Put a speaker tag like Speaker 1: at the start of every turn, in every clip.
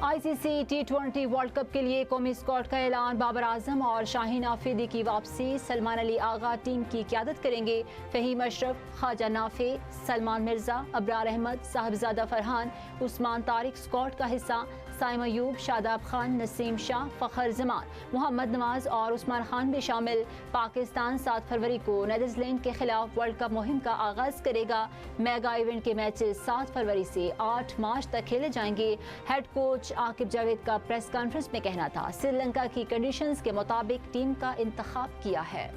Speaker 1: ICC T20 world cup के लिए कौमी स्क्वाड का ऐलान। बाबर आजम और शाहीन आफरीदी की वापसी। सलमान अली आगा टीम की क़यादत करेंगे। फ़हीम अशरफ, ख्वाजा नाफे, सलमान मिर्जा, अबरार अहमद, साहिबजादा फरहान, उस्मान तारिक स्क्वाड का हिस्सा। साइम अयूब, शादाब खान, नसीम शाह, फ़खर जमान, मोहम्मद नवाज और उस्मान खान भी शामिल। पाकिस्तान 7 फरवरी को नीदरलैंड के खिलाफ वर्ल्ड कप मुहिम का आगाज करेगा। मेगा इवेंट के मैचेस 7 फरवरी से 8 मार्च तक खेले जाएंगे। हेड कोच आकिब जावेद का प्रेस कॉन्फ्रेंस में कहना था, श्रीलंका की कंडीशंस के मुताबिक टीम का इंतखाब किया है।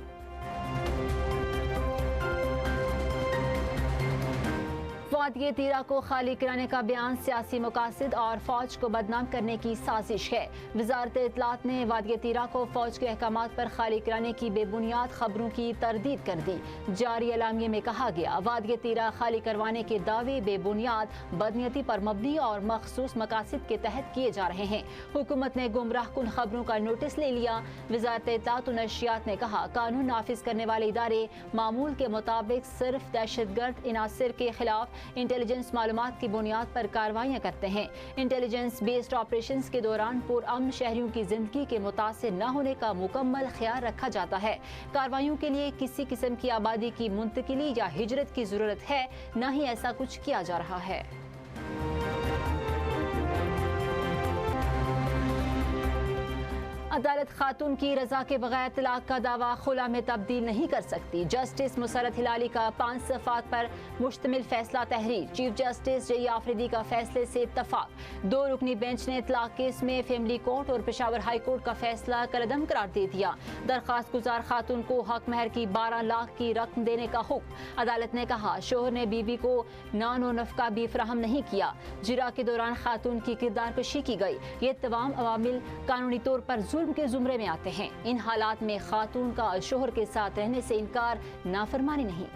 Speaker 1: वादिये तीरा को खाली कराने का बयान सियासी मकासद और फौज को बदनाम करने की साजिश है। वजारत इत्तलात ने वादिये तीरा को फौज के अहकामात पर खाली कराने की बेबुनियाद खबरों की तरदीद कर दी। जारी एलामिये में कहा गया, वादिये तीरा खाली करवाने के दावे बेबुनियाद, बदनीयती पर मबनी और मखसूस मकासद के तहत किए जा रहे हैं। हुकूमत ने गुमराह कुन खबरों का नोटिस ले लिया। वजारत इत्तलात और नशियात ने कहा, कानून नाफिज करने वाले इदारे मामूल के मुताबिक सिर्फ दहशतगर्द इनासिर के खिलाफ इंटेलिजेंस मालूमात की बुनियाद पर कार्रवाइयां करते हैं। इंटेलिजेंस बेस्ड ऑपरेशंस के दौरान पुरअमन शहरियों की जिंदगी के मुतासिर न होने का मुकम्मल ख्याल रखा जाता है। कार्रवाइयों के लिए किसी किस्म की आबादी की मुंतकिली या हिजरत की जरूरत है, न ही ऐसा कुछ किया जा रहा है। अदालत खातून की रजा के बगैर तलाक का दावा खुला में तब्दील नहीं कर सकती। जस्टिस मुसरत हिलाली का 5 सफ़ात पर मुश्तमिल फैसला तहरीर। चीफ जस्टिस जई आफरीदी का फैसले से इत्तफाक। 2 रुकनी बेंच ने तलाक केस में फैमिली कोर्ट और पेशावर हाई कोर्ट का फैसला कलअदम करार दे दिया। दरखास्त गुजार खातून को हक महर की 12 लाख की रकम देने का हुक्म। अदालत ने कहा, शोहर ने बीवी को नान और नफका भी फराहम नहीं किया। जिरा के दौरान खातून की किरदार कशी की गई। ये तमाम अवामिल कानूनी तौर पर जुल्म के जुमरे में आते हैं। इन हालात में खातून का शोहर के साथ रहने से इनकार नाफरमानी नहीं।